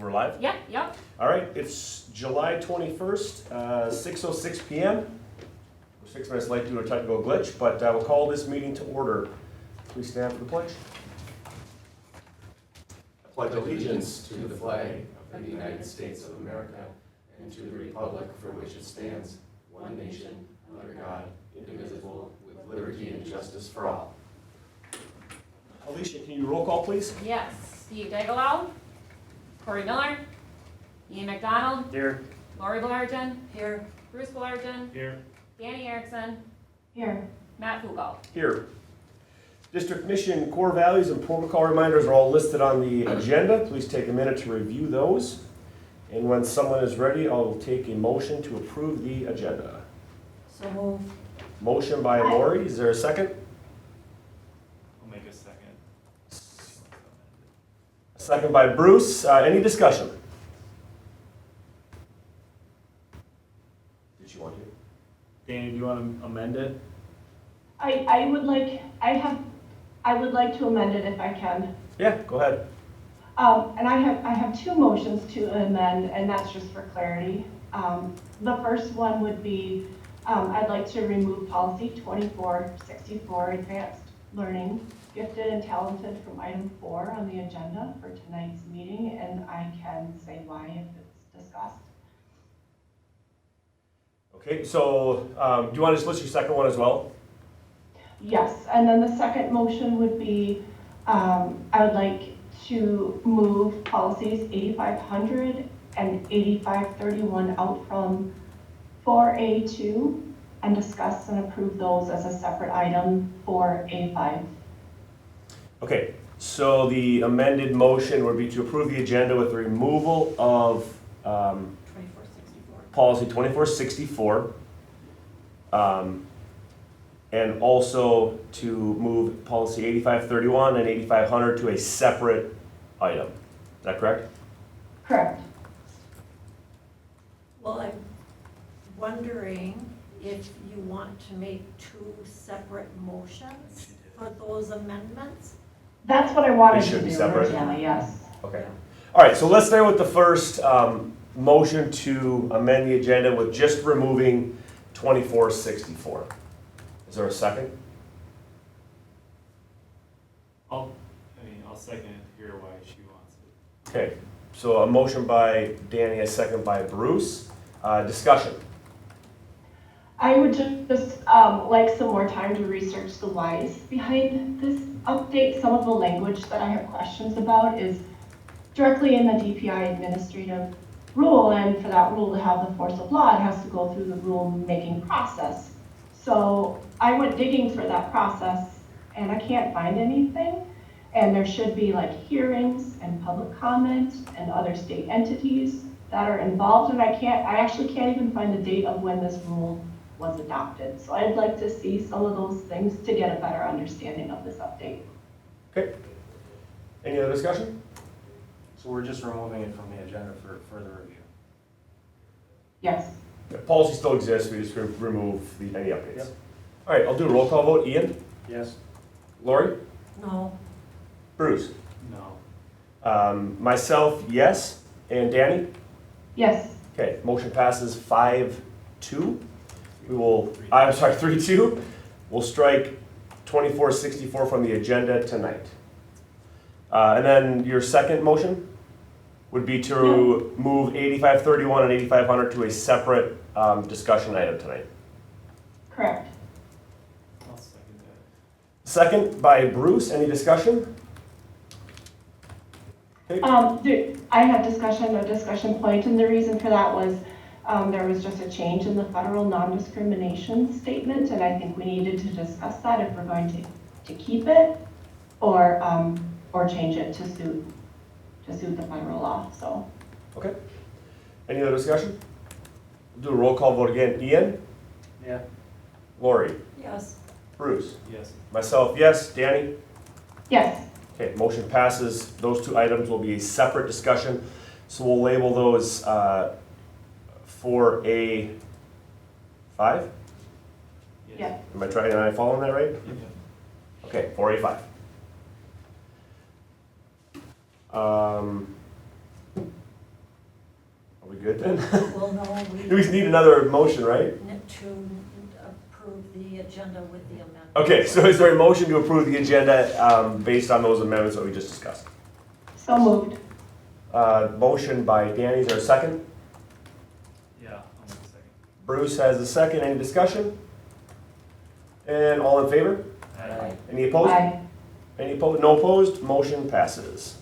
We're live? Yeah, yep. All right, it's July 21st, 6:06 p.m. We're 6 minutes late due to a technical glitch, but we'll call this meeting to order. Please stand for the pledge. I pledge allegiance to the flag of the United States of America and to the republic for which it stands, one nation, under God, indivisible, with liberty and justice for all. Alicia, can you roll call, please? Yes. Steve Degelow, Corey Miller, Ian McDonald, Here. Lori Blargen. Here. Bruce Blargen. Here. Danny Erickson, Here. Matt Fugel. Here. District mission, core values, and protocol reminders are all listed on the agenda. Please take a minute to review those. And when someone is ready, I'll take a motion to approve the agenda. So move. Motion by Lori, is there a second? I'll make a second. Second by Bruce. Any discussion? Did you want to? Danny, do you want to amend it? I would like to amend it if I can. Yeah, go ahead. And I have two motions to amend, and that's just for clarity. The first one would be, I'd like to remove policy 2464, advanced learning, gifted and talented, from item 4 on the agenda for tonight's meeting, and I can say why if it's discussed. Okay, so do you want to just list your second one as well? Yes, and then the second motion would be, I would like to move policies 8500 and 8531 out from 4A2 and discuss and approve those as a separate item for A5. Okay, so the amended motion would be to approve the agenda with the removal of 2464. policy 2464. And also to move policy 8531 and 8500 to a separate item. Is that correct? Correct. Well, I'm wondering if you want to make two separate motions for those amendments? That's what I wanted They should to be do separate? originally, yes. Okay. All right, so let's start with the first motion to amend the agenda with just removing 2464. Is there a second? I'll second it, hear why she wants it. Okay, so a motion by Danny, a second by Bruce. Discussion. I would just like some more time to research the whys behind this update. Some of the language that I have questions about is directly in the DPI administrative rule, and for that rule to have the force of law, it has to go through the rule-making process. So I went digging for that process, and I can't find anything. And there should be like hearings and public comment and other state entities that are involved, and I actually can't even find the date of when this rule was adopted. So I'd like to see some of those things to get a better understanding of this update. Okay. Any other discussion? So we're just removing it from the agenda for further review. Yes. The policy still exists, we just remove any updates. Yep. All right, I'll do a roll call vote. Ian? Yes. Lori? No. Bruce? No. Myself, yes. And Danny? Yes. Okay, motion passes 5-2. We will, I'm sorry, 3-2. We'll strike 2464 from the agenda tonight. And then your second motion would be to move 8531 and 8500 to a separate discussion item tonight. Correct. I'll second that. Second by Bruce, any discussion? Okay. I had a discussion point, and the reason for that was there was just a change in the federal non-discrimination statement, and I think we needed to discuss that if we're going to keep it or change it to suit the federal law. So. Okay. Any other discussion? We'll do a roll call vote again. Ian? Yeah. Lori? Yes. Bruce? Yes. Myself, yes. Danny? Yes. Okay, motion passes. Those two items will be a separate discussion. So we'll label those 4A5? Yeah. Am I following that right? Yeah. Okay, 4A5. good then? Well, no, We we just need another motion, right? need to approve the agenda with the amendment. Okay, so is there a motion to approve the agenda based on those amendments that we just discussed? So moved. Motion by Danny, is there a second? Yeah, I'll make a second. Bruce has a second, any discussion? And all in favor? Aye. Any opposed? Aye. Any opposed? No opposed, motion passes.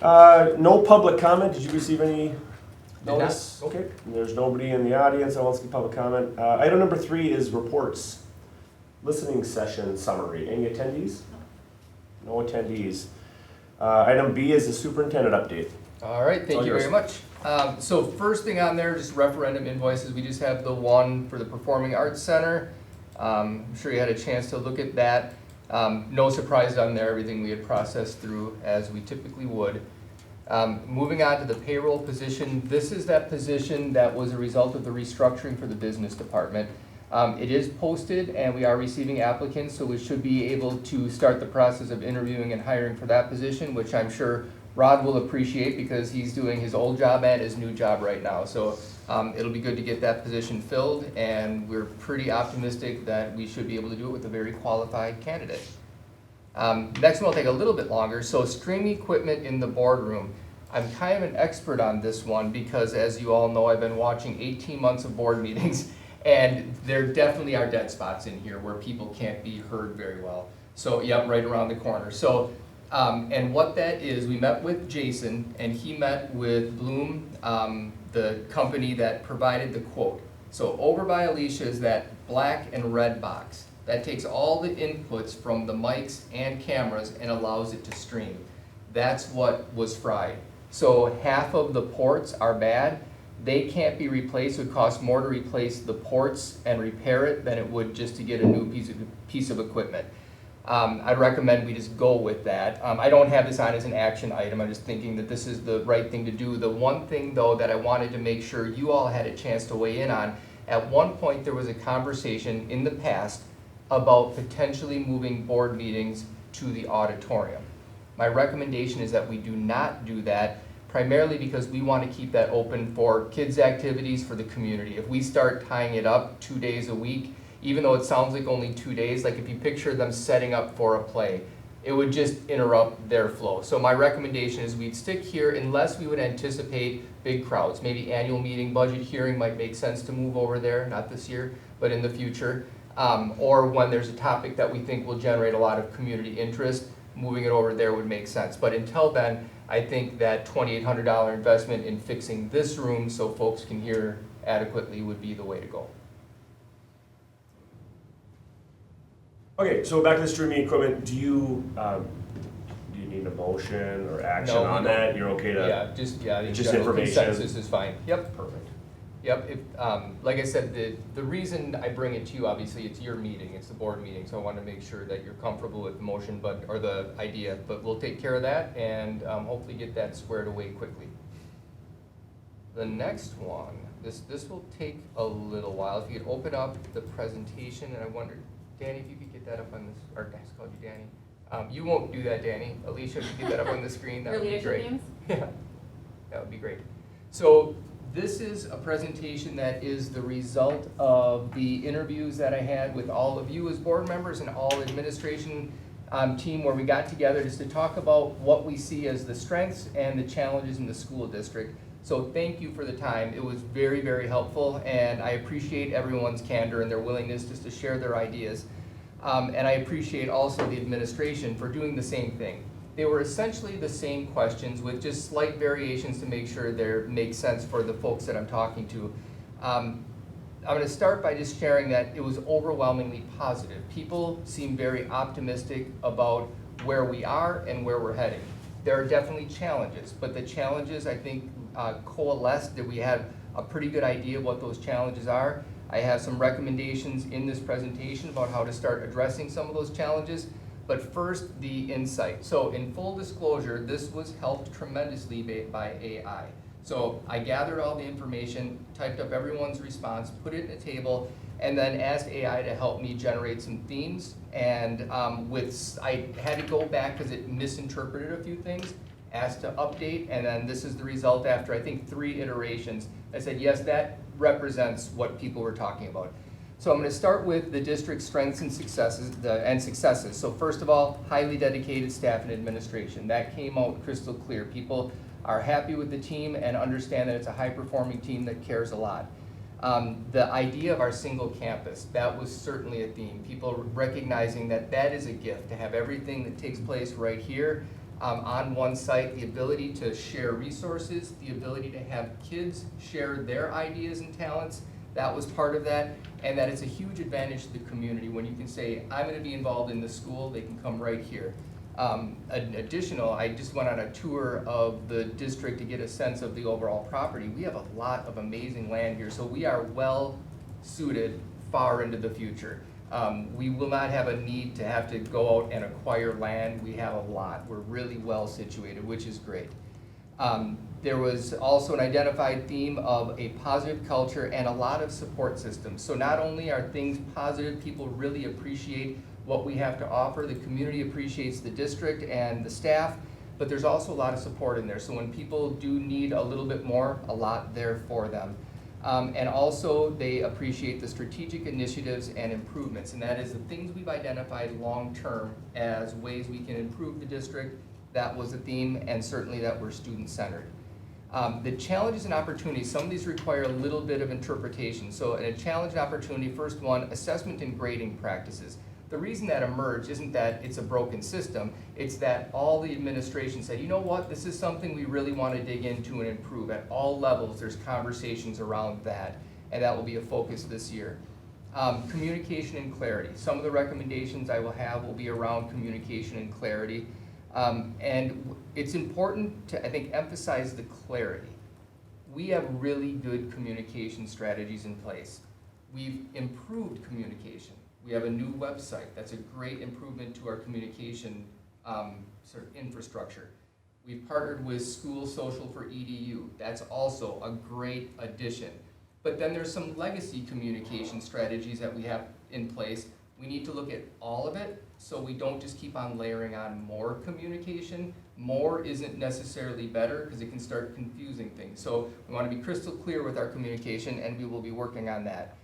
No public comment, did you receive any not. notice? Okay, there's nobody in the audience that wants to give public comment. Item number 3 is reports. Listening session summary, any attendees? No attendees. Item B is the superintendent update. All right, All thank you yours. very much. So first thing on there, just referendum invoices. We just have the one for the Performing Arts Center. I'm sure you had a chance to look at that. No surprise on there, everything we had processed through as we typically would. Moving on to the payroll position, this is that position that was a result of the restructuring for the business department. It is posted and we are receiving applicants, so we should be able to start the process of interviewing and hiring for that position, which I'm sure Rod will appreciate because he's doing his old job and his new job right now. So it'll be good to get that position filled, and we're pretty optimistic that we should be able to do it with a very qualified candidate. Next one will take a little bit longer. So streaming equipment in the boardroom. I'm kind of an expert on this one because, as you all know, I've been watching 18 months of board meetings, and there definitely are dead spots in here where people can't be heard very well. So, yep, right around the corner. So, and what that is, we met with Jason, and he met with Bloom, the company that provided the quote. So over by Alicia is that black and red box. That takes all the inputs from the mics and cameras and allows it to stream. That's what was fried. So half of the ports are bad. They can't be replaced. It would cost more to replace the ports and repair it than it would just to get a new piece of equipment. I'd recommend we just go with that. I don't have this on as an action item. I'm just thinking that this is the right thing to do. The one thing, though, that I wanted to make sure you all had a chance to weigh in on, at one point there was a conversation in the past about potentially moving board meetings to the auditorium. My recommendation is that we do not do that, primarily because we want to keep that open for kids' activities for the community. If we start tying it up 2 days a week, even though it sounds like only 2 days, like if you picture them setting up for a play, it would just interrupt their flow. So my recommendation is we'd stick here unless we would anticipate big crowds. Maybe annual meeting, budget hearing might make sense to move over there, not this year, but in the future. Or when there's a topic that we think will generate a lot of community interest, moving it over there would make sense. But until then, I think that $2,800 investment in fixing this room so folks can hear adequately would be the way to go. Okay, so back to the streaming equipment, do you need a motion or action No, we on don't. that? You're okay to? Yeah, the just general information. consensus is fine. Yep. Perfect. Yep, if, like I said, the reason I bring it to you, obviously, it's your meeting, it's the board meeting, so I want to make sure that you're comfortable with the motion, or the idea, but we'll take care of that and hopefully get that squared away quickly. The next one, this will take a little while. If you could open up the presentation, and I wondered, Danny, if you could get that up on this, or I just called you Danny. You won't do that, Danny. Alicia, if you get that up on the screen, that Your would be leadership great. teams? Yeah, that would be great. So this is a presentation that is the result of the interviews that I had with all of you as board members and all administration team, where we got together just to talk about what we see as the strengths and the challenges in the school district. So thank you for the time. It was very, very helpful, and I appreciate everyone's candor and their willingness just to share their ideas. And I appreciate also the administration for doing the same thing. They were essentially the same questions with just slight variations to make sure they make sense for the folks that I'm talking to. I'm going to start by just sharing that it was overwhelmingly positive. People seem very optimistic about where we are and where we're heading. There are definitely challenges, but the challenges, I think, coalesced that we have a pretty good idea of what those challenges are. I have some recommendations in this presentation about how to start addressing some of those challenges. But first, the insight. So in full disclosure, this was helped tremendously by AI. So I gathered all the information, typed up everyone's response, put it in a table, and then asked AI to help me generate some themes. And I had to go back because it misinterpreted a few things. asked to update, and then this is the result after, I think, 3 iterations. I said, yes, that represents what people were talking about. So I'm going to start with the district's strengths and successes. So first of all, highly dedicated staff and administration. That came out crystal clear. People are happy with the team and understand that it's a high-performing team that cares a lot. The idea of our single campus, that was certainly a theme. People recognizing that that is a gift, to have everything that takes place right here on one site, the ability to share resources, the ability to have kids share their ideas and talents, that was part of that, and that it's a huge advantage to the community when you can say, I'm going to be involved in the school, they can come right here. Additional, I just went on a tour of the district to get a sense of the overall property. We have a lot of amazing land here, so we are well suited far into the future. We will not have a need to have to go out and acquire land. We have a lot. We're really well situated, which is great. There was also an identified theme of a positive culture and a lot of support systems. So not only are things positive, people really appreciate what we have to offer, the community appreciates the district and the staff, but there's also a lot of support in there. So when people do need a little bit more, a lot there for them. And also they appreciate the strategic initiatives and improvements, and that is the things we've identified long-term as ways we can improve the district. That was a theme, and certainly that we're student-centered. The challenges and opportunities, some of these require a little bit of interpretation. So in a challenge and opportunity, first one, assessment and grading practices. The reason that emerged isn't that it's a broken system, it's that all the administration said, you know what, this is something we really want to dig into and improve. At all levels, there's conversations around that, and that will be a focus this year. Communication and clarity. Some of the recommendations I will have will be around communication and clarity. And it's important to, I think, emphasize the clarity. We have really good communication strategies in place. We've improved communication. We have a new website. That's a great improvement to our communication sort of infrastructure. We've partnered with School Social for EDU. That's also a great addition. But then there's some legacy communication strategies that we have in place. We need to look at all of it so we don't just keep on layering on more communication. More isn't necessarily better because it can start confusing things. So we want to be crystal clear with our communication, and we will be working on that.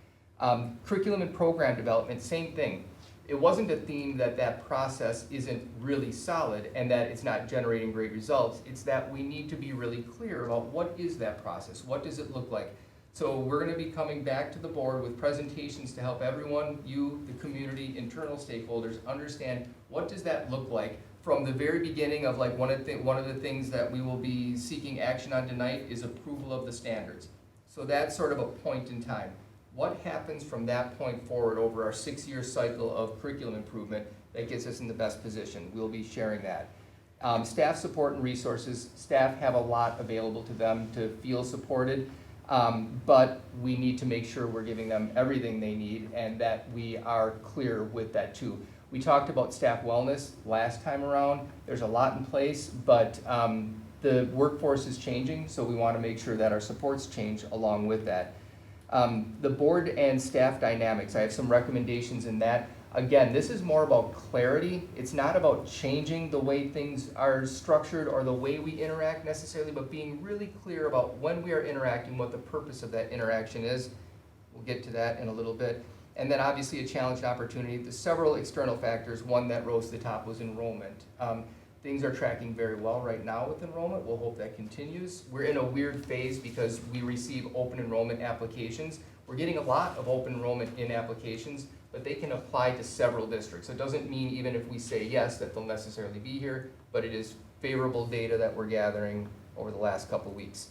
Curriculum and program development, same thing. It wasn't a theme that that process isn't really solid and that it's not generating great results. It's that we need to be really clear about what is that process, what does it look like. So we're going to be coming back to the board with presentations to help everyone, you, the community, internal stakeholders, understand what does that look like from the very beginning of like one of the things that we will be seeking action on tonight is approval of the standards. So that's sort of a point in time. What happens from that point forward over our 6-year cycle of curriculum improvement that gets us in the best position? We'll be sharing that. Staff support and resources. Staff have a lot available to them to feel supported, but we need to make sure we're giving them everything they need and that we are clear with that too. We talked about staff wellness last time around. There's a lot in place, but the workforce is changing, so we want to make sure that our supports change along with that. The board and staff dynamics, I have some recommendations in that. Again, this is more about clarity. It's not about changing the way things are structured or the way we interact necessarily, but being really clear about when we are interacting, what the purpose of that interaction is. We'll get to that in a little bit. And then obviously a challenge and opportunity. There's several external factors. One that rose to the top was enrollment. Things are tracking very well right now with enrollment. We'll hope that continues. We're in a weird phase because we receive open enrollment applications. We're getting a lot of open enrollment in applications, but they can apply to several districts. So it doesn't mean even if we say yes that they'll necessarily be here, but it is favorable data that we're gathering over the last couple weeks.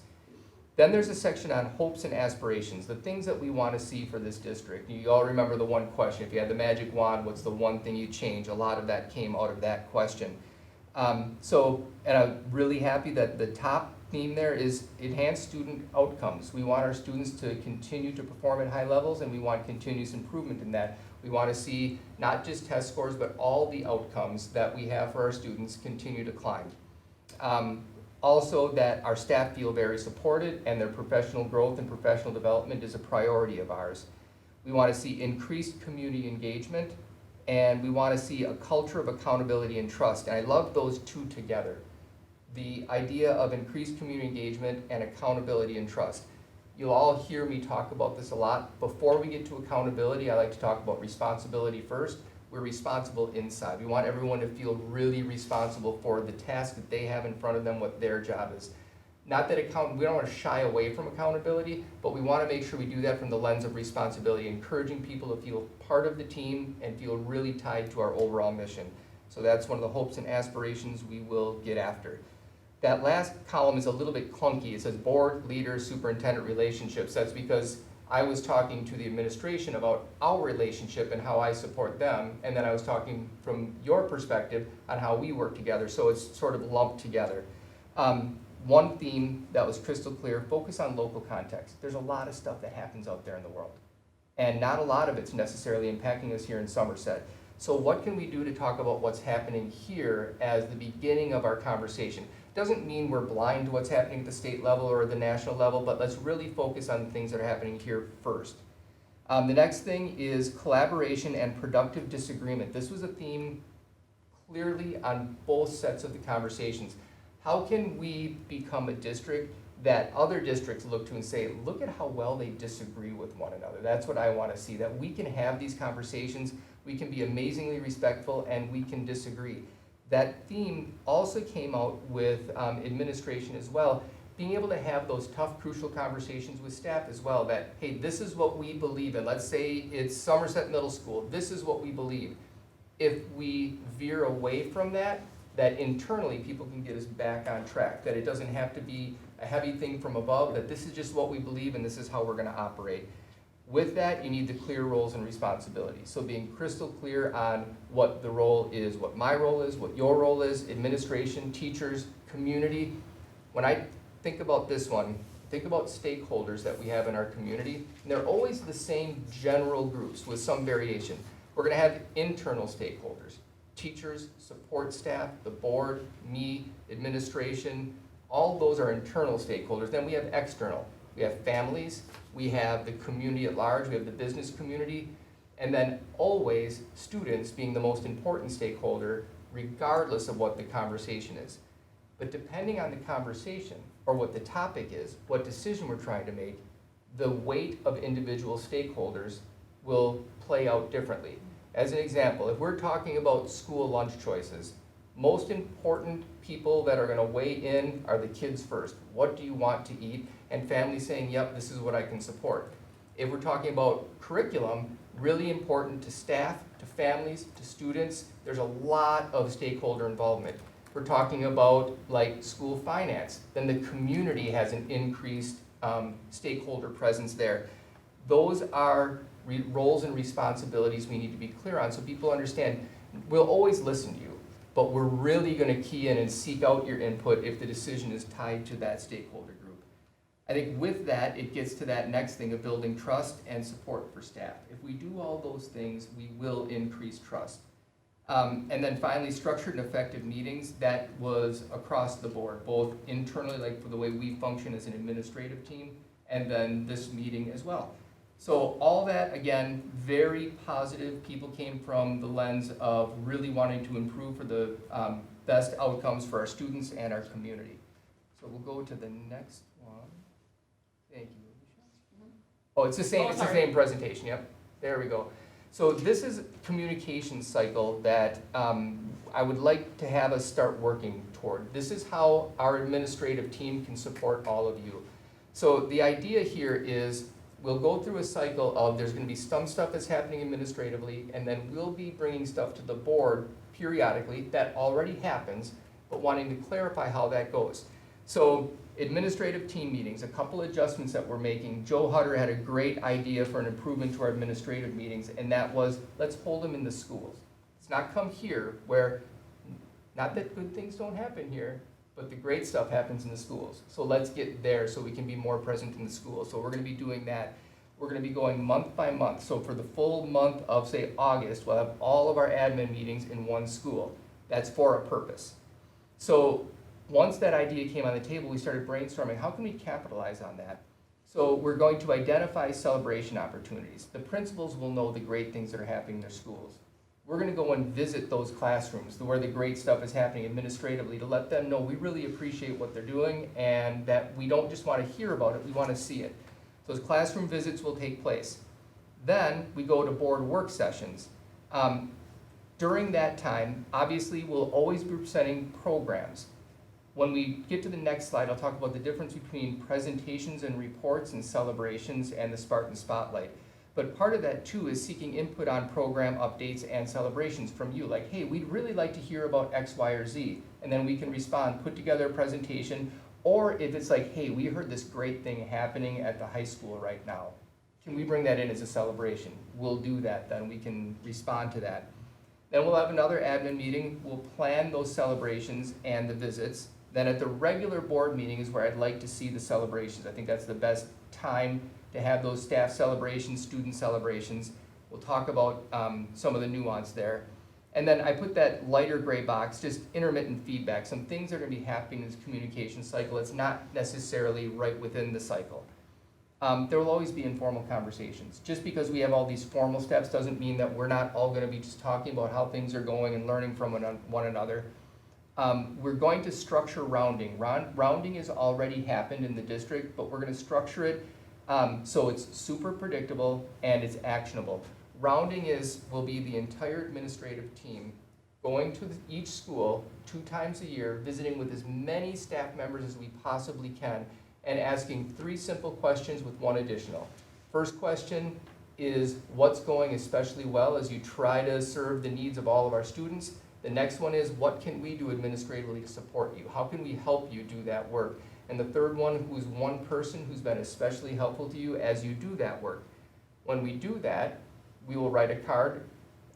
Then there's a section on hopes and aspirations, the things that we want to see for this district. You all remember the one question, if you had the magic wand, what's the one thing you'd change? A lot of that came out of that question. And I'm really happy that the top theme there is enhanced student outcomes. We want our students to continue to perform at high levels, and we want continuous improvement in that. We want to see not just test scores, but all the outcomes that we have for our students continue to climb. Also that our staff feel very supported and their professional growth and professional development is a priority of ours. We want to see increased community engagement, and we want to see a culture of accountability and trust. And I love those two together. the idea of increased community engagement and accountability and trust. You'll all hear me talk about this a lot. Before we get to accountability, I like to talk about responsibility first. We're responsible inside. We want everyone to feel really responsible for the task that they have in front of them, what their job is. Not that we don't want to shy away from accountability, but we want to make sure we do that from the lens of responsibility, encouraging people to feel part of the team and feel really tied to our overall mission. So that's one of the hopes and aspirations we will get after. That last column is a little bit clunky. It says board, leader, superintendent relationships. That's because I was talking to the administration about our relationship and how I support them, and then I was talking from your perspective on how we work together, so it's sort of lumped together. One theme that was crystal clear, focus on local context. There's a lot of stuff that happens out there in the world, and not a lot of it's necessarily impacting us here in Somerset. So what can we do to talk about what's happening here as the beginning of our conversation? Doesn't mean we're blind to what's happening at the state level or the national level, but let's really focus on the things that are happening here first. The next thing is collaboration and productive disagreement. This was a theme clearly on both sets of the conversations. How can we become a district that other districts look to and say, look at how well they disagree with one another? That's what I want to see, that we can have these conversations, we can be amazingly respectful, and we can disagree. That theme also came out with administration as well, being able to have those tough, crucial conversations with staff as well, that, hey, this is what we believe in. Let's say it's Somerset Middle School. This is what we believe. If we veer away from that, that internally people can get us back on track, that it doesn't have to be a heavy thing from above, that this is just what we believe and this is how we're going to operate. With that, you need the clear roles and responsibilities. So being crystal clear on what the role is, what my role is, what your role is, administration, teachers, community. When I think about this one, think about stakeholders that we have in our community, and they're always the same general groups with some variation. We're going to have internal stakeholders, teachers, support staff, the board, me, administration. All those are internal stakeholders. Then we have external. We have families, we have the community at large, we have the business community, and then always students being the most important stakeholder regardless of what the conversation is. But depending on the conversation or what the topic is, what decision we're trying to make, the weight of individual stakeholders will play out differently. As an example, if we're talking about school lunch choices, most important people that are going to weigh in are the kids first. What do you want to eat? And families saying, yep, this is what I can support. If we're talking about curriculum, really important to staff, to families, to students, there's a lot of stakeholder involvement. If we're talking about like school finance, then the community has an increased stakeholder presence there. Those are roles and responsibilities we need to be clear on so people understand we'll always listen to you, but we're really going to key in and seek out your input if the decision is tied to that stakeholder group. I think with that, it gets to that next thing of building trust and support for staff. If we do all those things, we will increase trust. And then finally, structured and effective meetings. That was across the board, both internally, like for the way we function as an administrative team, and then this meeting as well. So all that, again, very positive. People came from the lens of really wanting to improve for the best outcomes for our students and our community. So we'll go to the next one. Thank you, Alicia. Oh, it's the same, it's the same presentation, yep. There we go. So this is a communication cycle that I would like to have us start working toward. This is how our administrative team can support all of you. So the idea here is we'll go through a cycle of there's going to be some stuff that's happening administratively, and then we'll be bringing stuff to the board periodically that already happens, but wanting to clarify how that goes. So administrative team meetings, a couple adjustments that we're making. Joe Hutter had a great idea for an improvement to our administrative meetings, and that was let's hold them in the schools. Let's not come here where, not that good things don't happen here, but the great stuff happens in the schools. So let's get there so we can be more present in the schools. So we're going to be doing that. We're going to be going month by month. So for the full month of, say, August, we'll have all of our admin meetings in one school. That's for a purpose. So once that idea came on the table, we started brainstorming, how can we capitalize on that? So we're going to identify celebration opportunities. The principals will know the great things that are happening in their schools. we're gonna go and visit those classrooms where the great stuff is happening administratively to let them know we really appreciate what they're doing and that we don't just wanna hear about it, we wanna see it. Those classroom visits will take place. Then we go to board work sessions. During that time, obviously, we'll always be presenting programs. When we get to the next slide, I'll talk about the difference between presentations and reports and celebrations and the Spartan Spotlight. But part of that too is seeking input on program updates and celebrations from you. Like, hey, we'd really like to hear about X, Y, or Z. And then we can respond, put together a presentation. Or if it's like, hey, we heard this great thing happening at the high school right now. Can we bring that in as a celebration? We'll do that then. We can respond to that. Then we'll have another admin meeting. We'll plan those celebrations and the visits. Then at the regular board meeting is where I'd like to see the celebrations. I think that's the best time to have those staff celebrations, student celebrations. We'll talk about some of the nuance there. And then I put that lighter gray box, just intermittent feedback, some things that are gonna be happening in this communication cycle. It's not necessarily right within the cycle. There will always be informal conversations. Just because we have all these formal steps doesn't mean that we're not all gonna be just talking about how things are going and learning from one another. We're going to structure rounding. Rounding has already happened in the district, but we're gonna structure it so it's super predictable and it's actionable. Rounding will be the entire administrative team going to each school 2 times a year, visiting with as many staff members as we possibly can, and asking 3 simple questions with 1 additional. First question is, what's going especially well as you try to serve the needs of all of our students? The next one is, what can we do administratively to support you? How can we help you do that work? And the third one, who's one person who's been especially helpful to you as you do that work? When we do that, we will write a card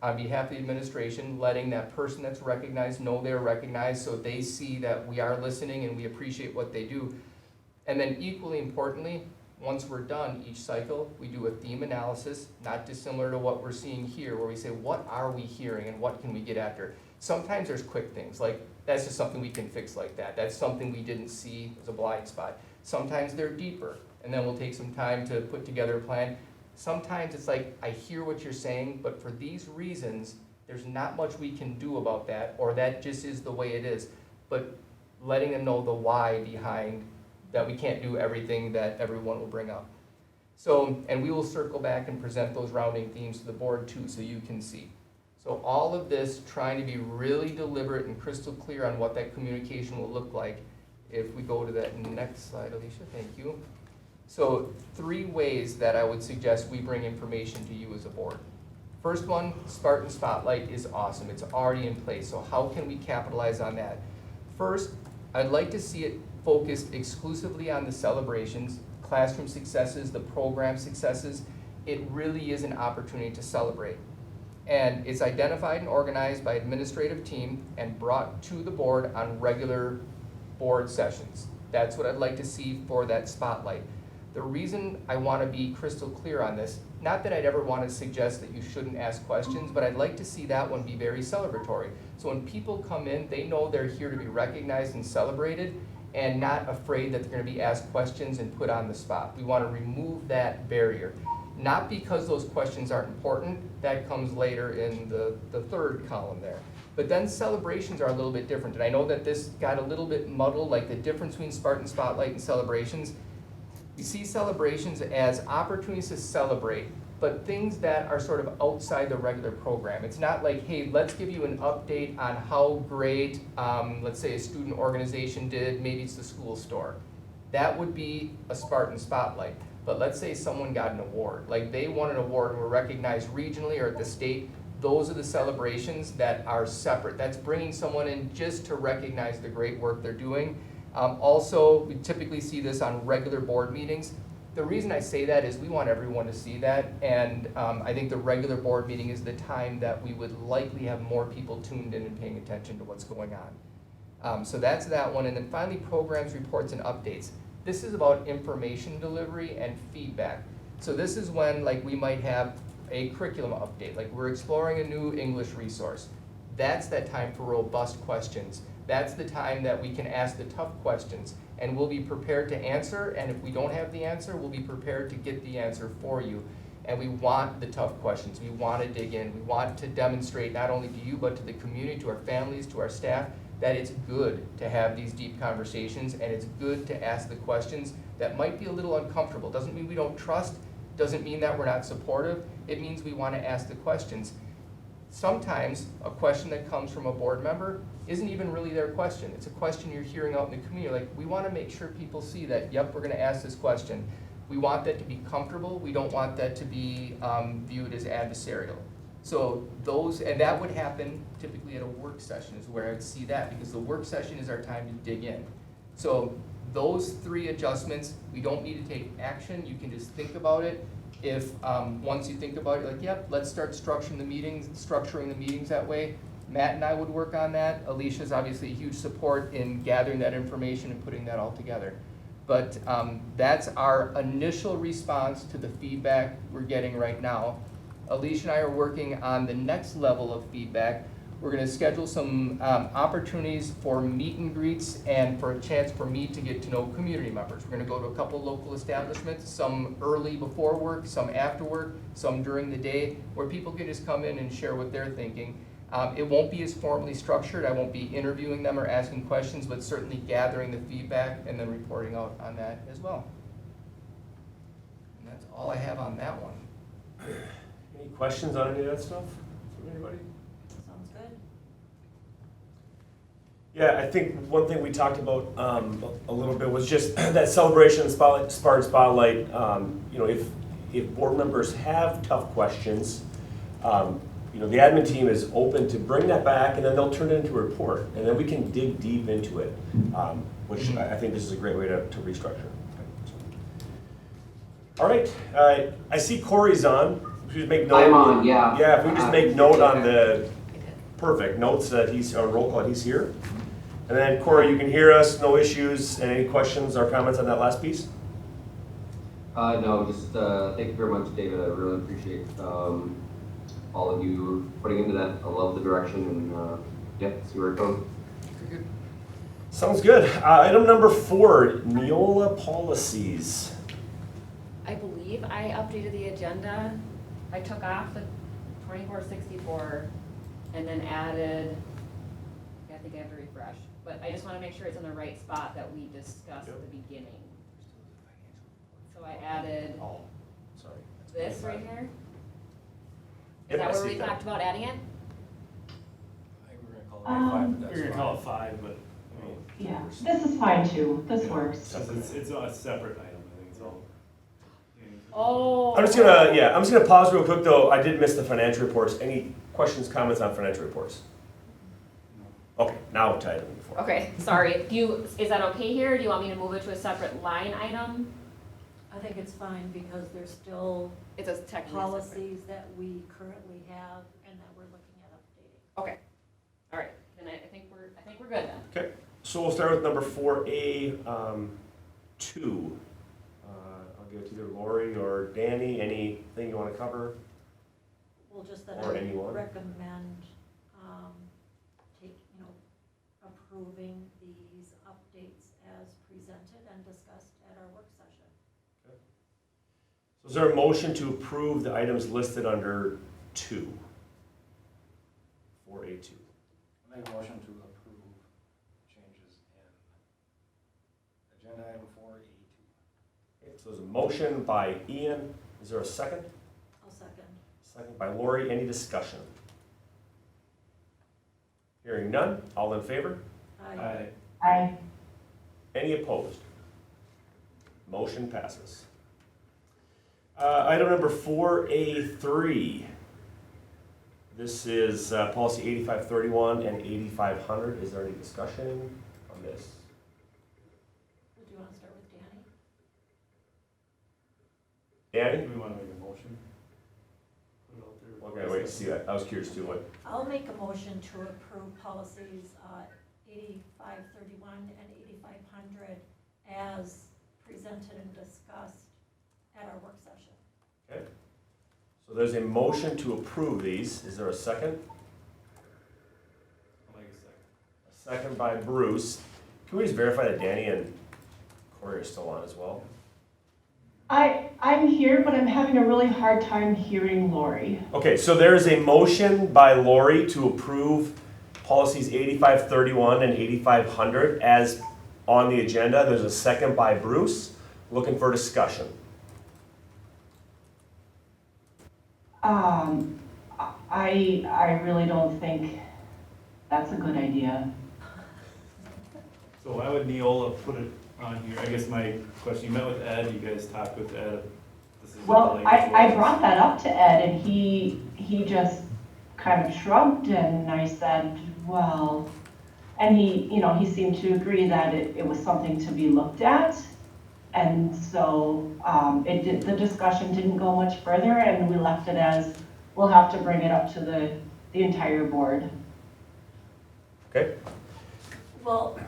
on behalf of the administration, letting that person that's recognized know they're recognized so they see that we are listening and we appreciate what they do. And then equally importantly, once we're done each cycle, we do a theme analysis, not dissimilar to what we're seeing here, where we say, what are we hearing and what can we get after? Sometimes there's quick things, like that's just something we can fix like that. That's something we didn't see as a blind spot. Sometimes they're deeper, and then we'll take some time to put together a plan. Sometimes it's like, I hear what you're saying, but for these reasons, there's not much we can do about that, or that just is the way it is. But letting them know the why behind that we can't do everything that everyone will bring up. So, and we will circle back and present those rounding themes to the board too, so you can see. So all of this trying to be really deliberate and crystal clear on what that communication will look like. If we go to that next slide, Alicia, thank you. So 3 ways that I would suggest we bring information to you as a board. First one, Spartan Spotlight is awesome. It's already in place, so how can we capitalize on that? First, I'd like to see it focused exclusively on the celebrations, classroom successes, the program successes. It really is an opportunity to celebrate. And it's identified and organized by administrative team and brought to the board on regular board sessions. That's what I'd like to see for that spotlight. The reason I want to be crystal clear on this, not that I'd ever want to suggest that you shouldn't ask questions, but I'd like to see that one be very celebratory. So when people come in, they know they're here to be recognized and celebrated and not afraid that they're going to be asked questions and put on the spot. We want to remove that barrier. Not because those questions aren't important, that comes later in the 3rd column there. But then celebrations are a little bit different. And I know that this got a little bit muddled, like the difference between Spartan Spotlight and celebrations. We see celebrations as opportunities to celebrate, but things that are sort of outside the regular program. It's not like, hey, let's give you an update on how great, let's say a student organization did, maybe it's the school store. That would be a Spartan Spotlight. But let's say someone got an award, like they won an award and were recognized regionally or at the state. Those are the celebrations that are separate. That's bringing someone in just to recognize the great work they're doing. Also, we typically see this on regular board meetings. The reason I say that is we want everyone to see that, and I think the regular board meeting is the time that we would likely have more people tuned in and paying attention to what's going on. So that's that one, and then finally programs, reports, and updates. This is about information delivery and feedback. So this is when like we might have a curriculum update, like we're exploring a new English resource. That's that time for robust questions. That's the time that we can ask the tough questions, and we'll be prepared to answer, and if we don't have the answer, we'll be prepared to get the answer for you. And we want the tough questions. We want to dig in. We want to demonstrate not only to you, but to the community, to our families, to our staff, that it's good to have these deep conversations and it's good to ask the questions that might be a little uncomfortable. Doesn't mean we don't trust, doesn't mean that we're not supportive. It means we want to ask the questions. Sometimes a question that comes from a board member isn't even really their question. It's a question you're hearing out in the community. Like, we want to make sure people see that, yep, we're going to ask this question. We want that to be comfortable. We don't want that to be viewed as adversarial. So those, and that would happen typically at a work session is where I would see that, because the work session is our time to dig in. So those three adjustments, we don't need to take action. You can just think about it. If once you think about it, like, yep, let's start structuring the meetings that way. Matt and I would work on that. Alicia's obviously a huge support in gathering that information and putting that all together. But that's our initial response to the feedback we're getting right now. Alicia and I are working on the next level of feedback. We're going to schedule some opportunities for meet and greets and for a chance for me to get to know community members. We're going to go to a couple local establishments, some early before work, some after work, some during the day, where people can just come in and share what they're thinking. It won't be as formally structured. I won't be interviewing them or asking questions, but certainly gathering the feedback and then reporting out on that as well. And that's all I have on that one. Any questions on any of that stuff from anybody? Sounds good. Yeah, I think one thing we talked about a little bit was just that celebration, spotlight, Spartan Spotlight. You know, if board members have tough questions, you know, the admin team is open to bring that back, and then they'll turn it into a report, and then we can dig deep into it, which I think this is a great way to restructure. All right, I see Corey's on. If we just make note. I'm on, yeah. Yeah, if we just make note on the perfect notes that he's roll call, he's here. And then Corey, you can hear us, no issues, and any questions or comments on that last piece? No, just thank you very much, David. I really appreciate all of you putting into that. I love the direction, and yeah, see where it goes. Sounds good. Item number 4, Neola policies. I believe I updated the agenda. I took off the 2464 and then added, I think I have to refresh, but I just want to make sure it's in the right spot that we discussed at the beginning. So I added Oh, sorry. this right here. Is Yep, I that where see we that. talked about adding it? I think we're gonna call it 5, but that's We're gonna fine. call it 5, but, I mean, Yeah, this is fine too. This works. since it's a separate item, I think it's all. Oh. I'm just gonna pause real quick though. I did miss the financial reports. Any questions, comments on financial reports? Okay, now to item 4. Okay, sorry. Is that okay here? Do you want me to move it to a separate line item? I think it's fine because there's still It's a technically separate. policies that we currently have and that we're looking at updating. Okay. All right. Then I think we're good then. Okay, so we'll start with number 4A, 2. I'll give it to either Lori or Danny. Anything you want to cover? Well, just that Or I anyone. recommend, approving these updates as presented and discussed at our work session. So is there a motion to approve the items listed under 2? 4A2. I make a motion to approve changes in agenda item 4E2. Okay, so there's a motion by Ian. Is there a second? I'll second. Second by Lori. Any discussion? Hearing none. All in favor? Aye. Aye. Any opposed? Motion passes. Item number 4A3. This is policy 8531 and 8500. Is there any discussion on this? Do you want to start with Danny? Danny? Do we wanna make a motion? Put it out there. Okay, wait to see that. I was curious too. What? I'll make a motion to approve policies 8531 and 8500 as presented and discussed at our work session. Okay. So there's a motion to approve these. Is there a second? I'll make a second. A second by Bruce. Can we just verify that Danny and Corey are still on as well? I'm here, but I'm having a really hard time hearing Lori. Okay, so there is a motion by Lori to approve policies 8531 and 8500 as on the agenda. There's a second by Bruce. Looking for discussion. I really don't think that's a good idea. So why would Neola put it on here? I guess my question, you met with Ed, you guys talked with Ed. This is what Well, the language I was. brought that up to Ed and he just kind of shrugged and I said, well, and he seemed to agree that it was something to be looked at. And so, the discussion didn't go much further and we left it as, we'll have to bring it up to the entire board. Okay? Well,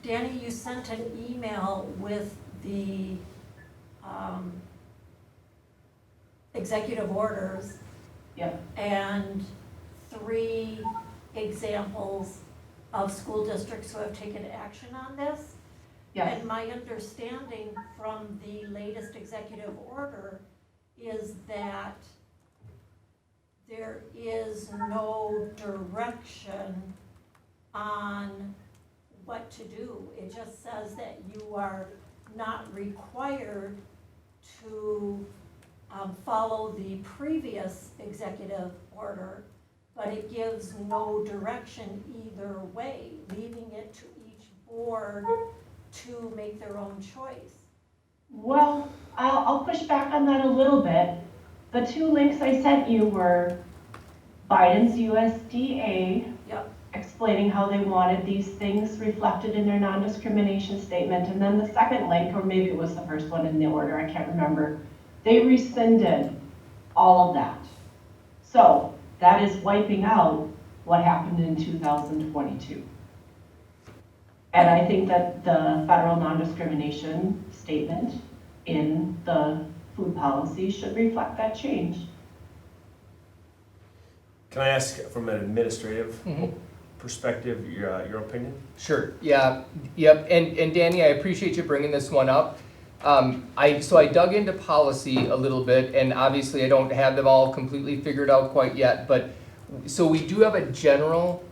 Danny, you sent an email with the executive orders Yep, and 3 examples of school districts who have taken action on this. yes. And my understanding from the latest executive order is that there is no direction on what to do. It just says that you are not required to follow the previous executive order, but it gives no direction either way, leaving it to each board to make their own choice. Well, I'll push back on that a little bit. The 2 links I sent you were Biden's USDA Yep. explaining how they wanted these things reflected in their non-discrimination statement. And then the second link, or maybe it was the first one in the order, I can't remember, they rescinded all of that. So that is wiping out what happened in 2022. And I think that the federal non-discrimination statement in the food policy should reflect that change. Can I ask from an administrative Mhm. perspective, your opinion? Sure, yeah, yep, and Danny, I appreciate you bringing this one up. So I dug into policy a little bit, and obviously I don't have them all completely figured out quite yet, but, so we do have a general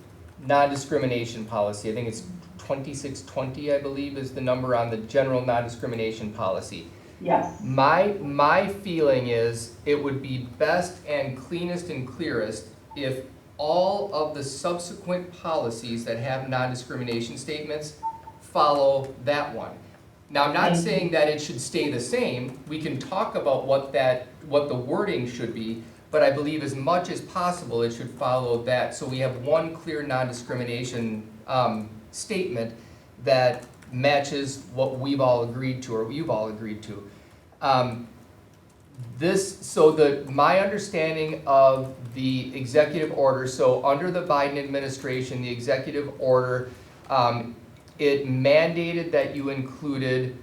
non-discrimination policy. I think it's 2620, I believe, is the number on the general non-discrimination policy. Yes. My feeling is it would be best and cleanest and clearest if all of the subsequent policies that have non-discrimination statements follow that one. Now, I'm not saying that it should stay the same. We can talk about what the wording should be, but I believe as much as possible, it should follow that. So we have one clear non-discrimination statement that matches what we've all agreed to, or you've all agreed to. My understanding of the executive order, so under the Biden administration, the executive order, it mandated that you included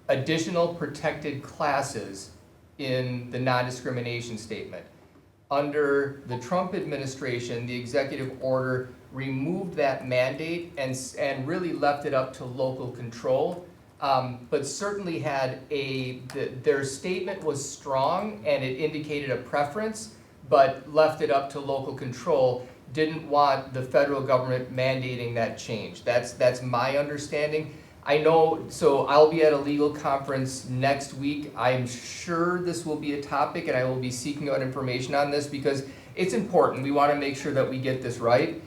additional protected classes in the non-discrimination statement. Under the Trump administration, the executive order removed that mandate and really left it up to local control. But certainly had their statement was strong and it indicated a preference, but left it up to local control, didn't want the federal government mandating that change. That's my understanding. I know, so I'll be at a legal conference next week. I'm sure this will be a topic and I will be seeking out information on this because it's important. We want to make sure that we get this right.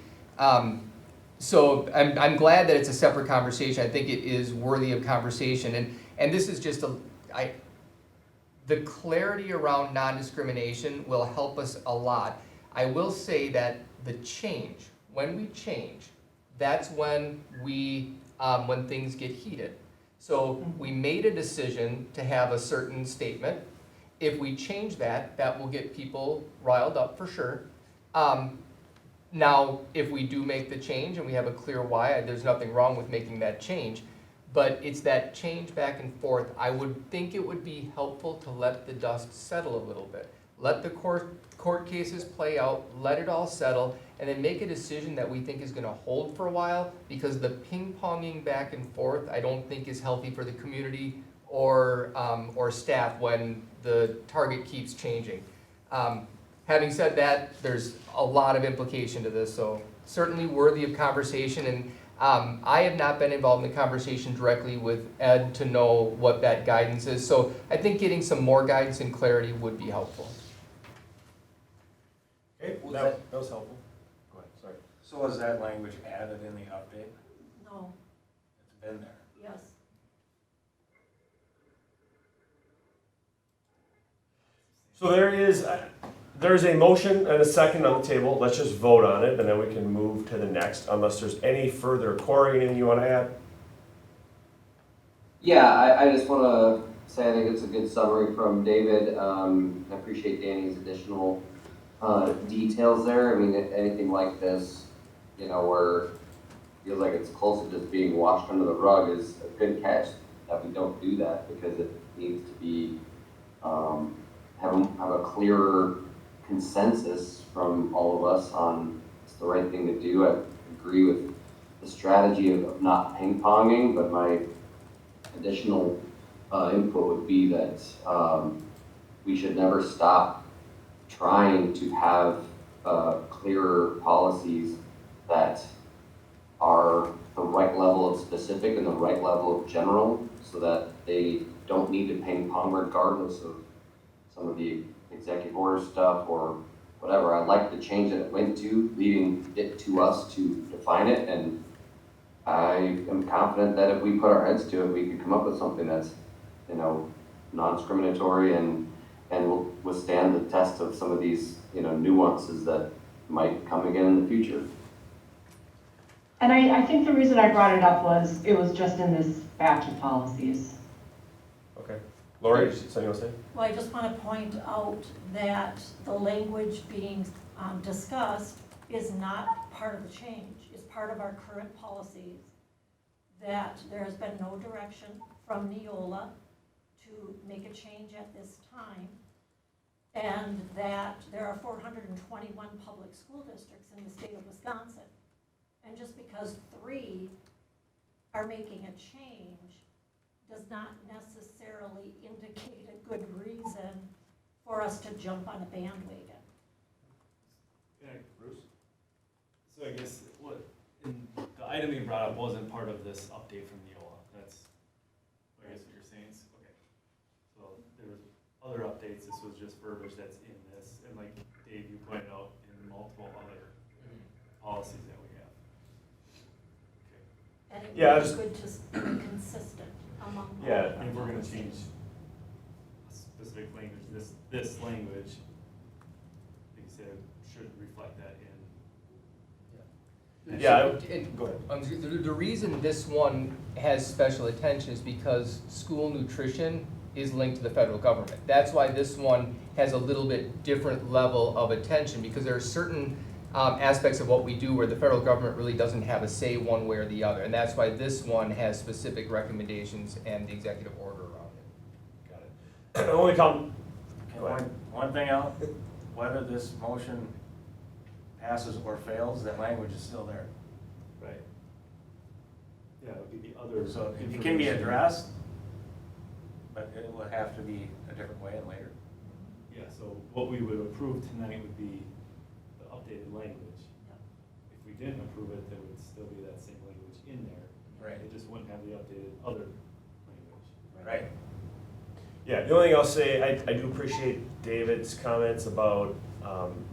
So I'm glad that it's a separate conversation. I think it is worthy of conversation. And this is just the clarity around non-discrimination will help us a lot. I will say that the change, when we change, that's when when things get heated. So we made a decision to have a certain statement. If we change that, that will get people riled up for sure. Now, if we do make the change and we have a clear why, there's nothing wrong with making that change. But it's that change back and forth. I would think it would be helpful to let the dust settle a little bit. Let the court cases play out, let it all settle, and then make a decision that we think is gonna hold for a while, because the ping-ponging back and forth, I don't think is healthy for the community or staff when the target keeps changing. Having said that, there's a lot of implication to this, so certainly worthy of conversation. And I have not been involved in the conversation directly with Ed to know what that guidance is. So I think getting some more guidance and clarity would be helpful. Okay, Was that was helpful. Go ahead, sorry. So was that language added in the update? No, It's been there. yes. So there's a motion and a second on the table. Let's just vote on it, and then we can move to the next, unless there's any further. Corey, anything you want to add? Yeah, I just want to say I think it's a good summary from David. I appreciate Danny's additional details there. I mean, anything like this, you know, where it feels like it's close to just being washed under the rug is a good catch that we don't do that, because it needs to be have a clearer consensus from all of us on it's the right thing to do. I agree with the strategy of not ping-ponging, but my additional input would be that we should never stop trying to have clearer policies that are the right level of specific and the right level of general, so that they don't need to ping pong regardless of some of the executive order stuff or whatever. I like the change that it went to, leaving it to us to define it, and I am confident that if we put our heads to it, we could come up with something that's, you know, non-discriminatory and will withstand the test of some of these, you know, nuances that might come again in the future. And I think the reason I brought it up was, it was just in this batch of policies. Okay. Lori, something you want to say? Well, I just want to point out that the language being discussed is not part of the change, it's part of our current policies. That there has been no direction from Neola to make a change at this time, and that there are 421 public school districts in the state of Wisconsin. And just because 3 are making a change does not necessarily indicate a good reason for us to jump on a bandwagon. Yeah, Bruce? So I guess the item you brought up wasn't part of this update from Neola. That's, I guess what you're saying is, okay. So there was other updates, this was just verbiage that's in this, and like Dave, you pointed out, in multiple other policies that we have. Okay. And it Yeah, would be good to be consistent among all Yeah, of our And if we're gonna policies. change a specific language, this language, like you said, should reflect that in. Yeah, And- go ahead. The reason this one has special attention is because school nutrition is linked to the federal government. That's why this one has a little bit different level of attention, because there are certain aspects of what we do where the federal government really doesn't have a say one way or the other. And that's why this one has specific recommendations and the executive order around it. Got it. Only come. Can one thing out, whether this motion passes or fails, that language is still there. Right. Yeah, it would be the other. So it can be addressed, but it will have to be a different way and later. Yeah, so what we would approve tonight would be the updated language. If we didn't approve it, there would still be that same language in there. Right. It just wouldn't have the updated other language. Right. Yeah, the only thing I'll say, I do appreciate David's comments about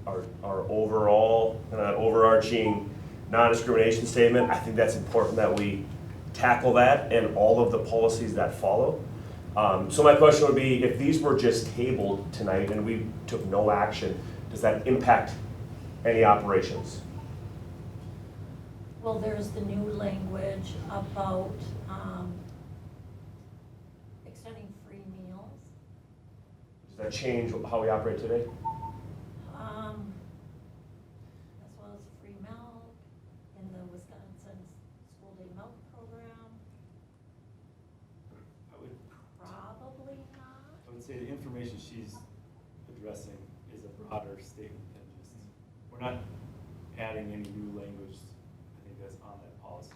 our overall, overarching non-discrimination statement. I think that's important that we tackle that and all of the policies that follow. So my question would be, if these were just tabled tonight and we took no action, does that impact any operations? Well, there's the new language about extending free meals. Does that change how we operate today? As well as free milk in the Wisconsin School Day Milk Program. Probably not. I would say the information she's addressing is a broader statement than just, we're not adding any new language, I think that's on that policy.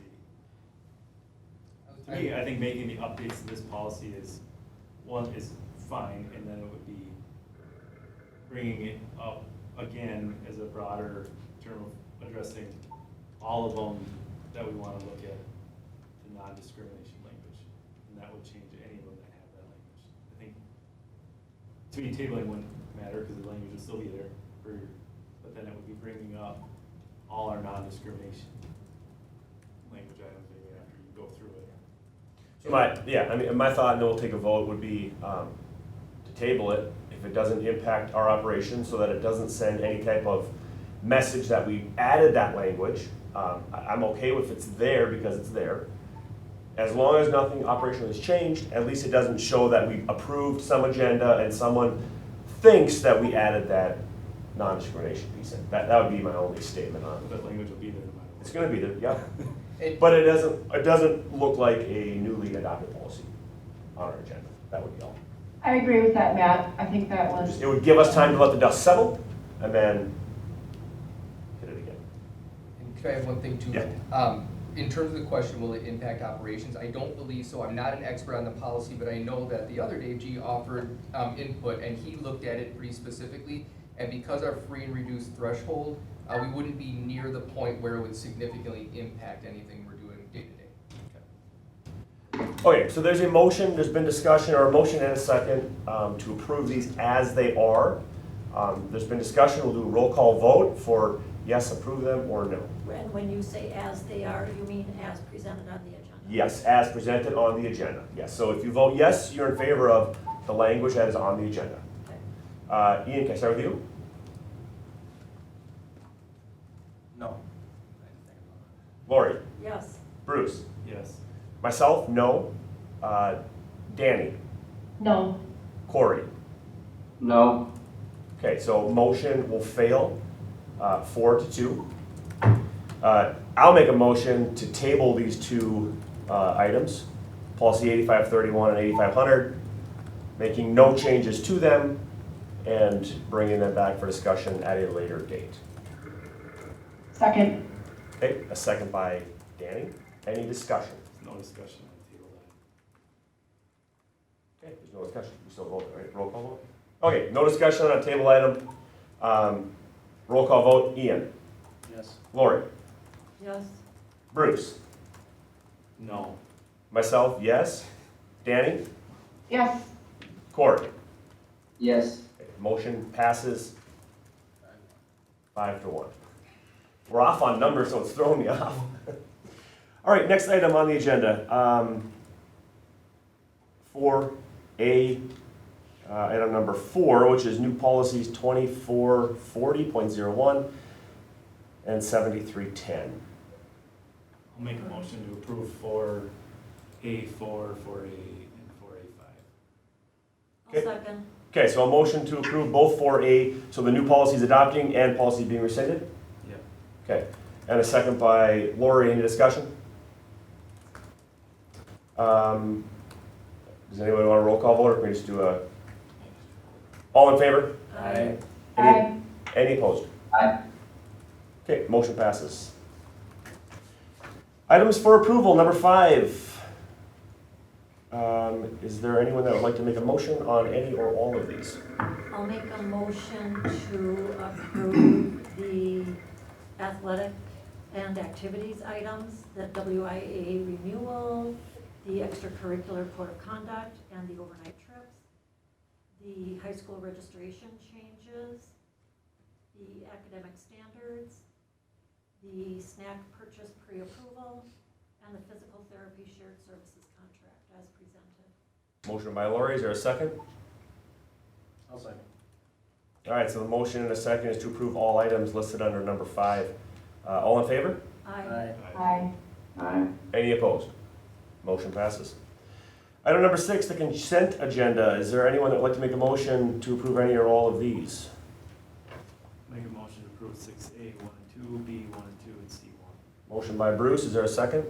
To me, I think making the updates to this policy is one is fine, and then it would be bringing it up again as a broader term of addressing all of them that we want to look at the non-discrimination language. And that would change any of them that have that language. I think, to me, tabling wouldn't matter because the language would still be there, but then it would be bringing up all our non-discrimination language items maybe after you go through it. My thought, and then we'll take a vote, would be to table it if it doesn't impact our operation, so that it doesn't send any type of message that we added that language. I'm okay with it's there because it's there. As long as nothing operationally has changed, at least it doesn't show that we approved some agenda and someone thinks that we added that non-discrimination piece in. That would be my only statement on it. That language will be there no matter what. It's gonna be there, yeah. But it doesn't look like a newly adopted policy on our agenda. That would be all. I agree with that, Matt. I think that was, It would give us time to let the dust settle and then hit it again. And could I have one thing too? Yeah. In terms of the question, will it impact operations? I don't believe so. I'm not an expert on the policy, but I know that the other day G offered input and he looked at it pretty specifically. And because our free and reduced threshold, we wouldn't be near the point where it would significantly impact anything we're doing day to day. Okay, so there's been discussion, or a motion and a second to approve these as they are. There's been discussion, we'll do a roll call vote for yes, approve them, or no. And when you say as they are, you mean as presented on the agenda? Yes, as presented on the agenda, yes. So if you vote yes, you're in favor of the language that is on the agenda. Okay. Ian, can I start with you? No. Lori? Yes. Bruce? Yes. Myself, no. Danny? no. Corey? No. Okay, so motion will fail, 4-2. I'll make a motion to table these two items, policy 8531 and 8500, making no changes to them and bringing them back for discussion at a later date. Second, Okay, a second by Danny. Any discussion? No discussion on the table then. Okay, there's no discussion. We still vote, right? Roll call vote? Okay, no discussion on a table item. Roll call vote. Ian? Yes. Lori? Yes. Bruce? No. Myself, yes. Danny? yes. Corey? Yes. Okay, motion passes 5-1. We're off on numbers, so it's throwing me off. All right, next item on the agenda. 4A, item number 4, which is new policies 2440.01 and 7310. I'll make a motion to approve 4A4, 4A, and 4A5. I'll Okay. second. Okay, so a motion to approve both 4A, so the new policy is adopting and policy being rescinded? Yep. Okay, and a second by Lori. Any discussion? Does anyone want a roll call vote, or can we just do a, all in favor? Aye. Aye. Any opposed? Aye. Okay, motion passes. Items for approval, number 5. Is there anyone that would like to make a motion on any or all of these? I'll make a motion to approve the athletic and activities items, the WIA renewal, the extracurricular code of conduct, and the overnight trips, the high school registration changes, the academic standards, the snack purchase pre-approval, and the physical therapy shared services contract as presented. Motion by Lori, is there a second? I'll second. All right, so the motion and a second is to approve all items listed under number 5. All in favor? Aye. Aye. Aye. Any opposed? Motion passes. Item number 6, the consent agenda. Is there anyone that would like to make a motion to approve any or all of these? Make a motion to approve 6A, 1 and 2, B, 1 and 2, and C, 1. Motion by Bruce, is there a second?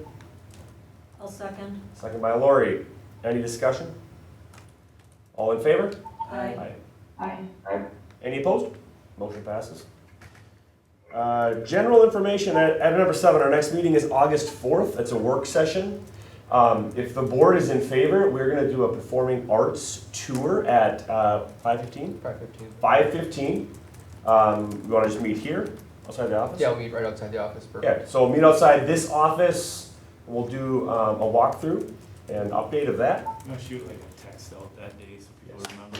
I'll second. Second by Lori. Any discussion? All in favor? Aye. Aye. Any opposed? Motion passes. General information, at number 7, our next meeting is August 4th. It's a work session. If the board is in favor, we're gonna do a performing arts tour at 5:15? 5:15. 5:15. We wanna just meet here, outside the office? Yeah, we'll meet right outside the office. Perfect. Okay, so we'll meet outside this office. We'll do a walkthrough and update of that. I'm gonna shoot like a text out that day so people remember.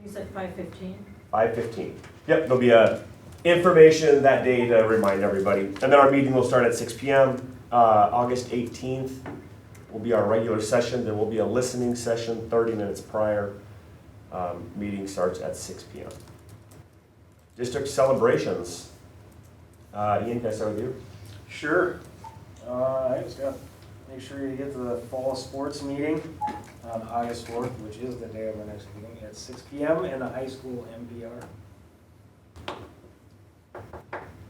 You said 5:15? 5:15. Yep, there'll be information that day to remind everybody. And then our meeting will start at 6 p.m. August 18th will be our regular session. There will be a listening session 30 minutes prior. Meeting starts at 6 p.m. District celebrations. Ian, can I start with you? Sure. I just got to make sure you get to the fall sports meeting on August 4th, which is the day of our next meeting, at 6 p.m. in the high school MPR.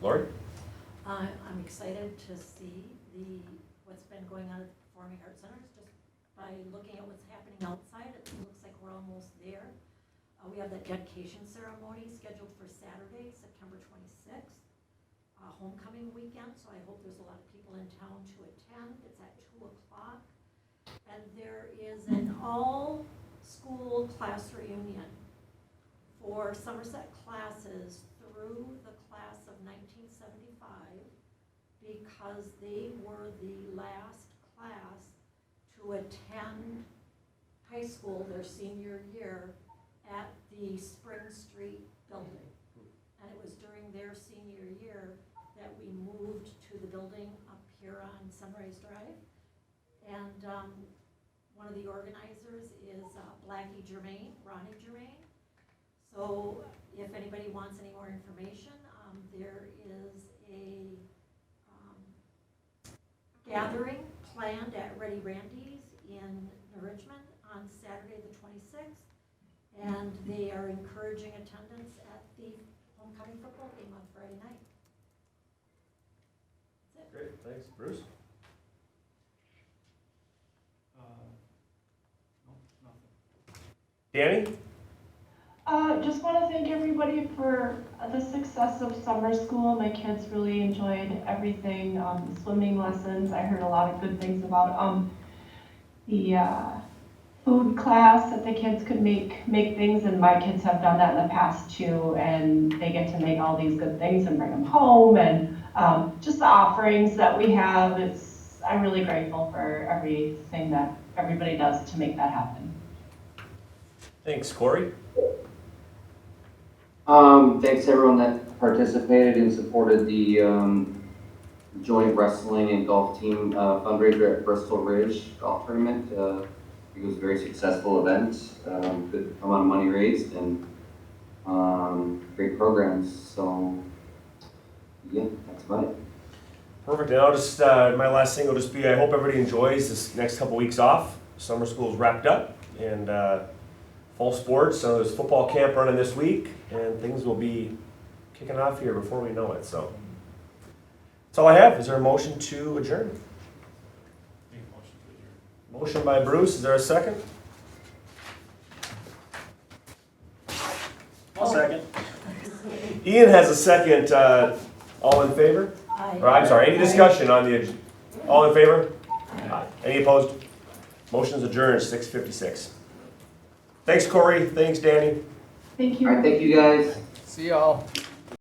Lori? I'm excited to see what's been going on at the Performing Arts Centers. Just by looking at what's happening outside, it looks like we're almost there. We have the dedication ceremony scheduled for Saturday, September 26th, homecoming weekend, so I hope there's a lot of people in town to attend. It's at 2 o'clock. And there is an all-school class reunion for Somerset classes through the class of 1975, because they were the last class to attend high school their senior year at the Spring Street building. And it was during their senior year that we moved to the building up here on Sunrise Drive. And one of the organizers is Blackie Germain, Ronnie Germain. So if anybody wants any more information, there is a gathering planned at Ready Randy's in Richmond on Saturday the 26th. And they are encouraging attendance at the homecoming football game on Friday night. That's it. Great, thanks. Bruce? No, nothing. Danny? Just want to thank everybody for the success of summer school. My kids really enjoyed everything. The swimming lessons, I heard a lot of good things about. The food class that the kids could make things, and my kids have done that in the past too, and they get to make all these good things and bring them home, and just the offerings that we have. I'm really grateful for everything that everybody does to make that happen. Thanks. Corey? Thanks to everyone that participated and supported the joint wrestling and golf team fundraiser at Bristol Ridge Golf Tournament. It was a very successful event, good amount of money raised, and great programs. So, yeah, that's about it. Perfect. And I'll just, my last thing will just be, I hope everybody enjoys this next couple weeks off. Summer school's wrapped up, and fall sports. So there's football camp running this week, and things will be kicking off here before we know it. So that's all I have. Is there a motion to adjourn? Make a motion to adjourn. Motion by Bruce. Is there a second? I'll second. Ian has a second. All in favor? Or, I'm sorry, any discussion on the, all in favor? Aye. Any opposed? Motion's adjourned, 6:56. Thanks, Corey. Thanks, Danny. Thank you. All right, thank you guys. See y'all.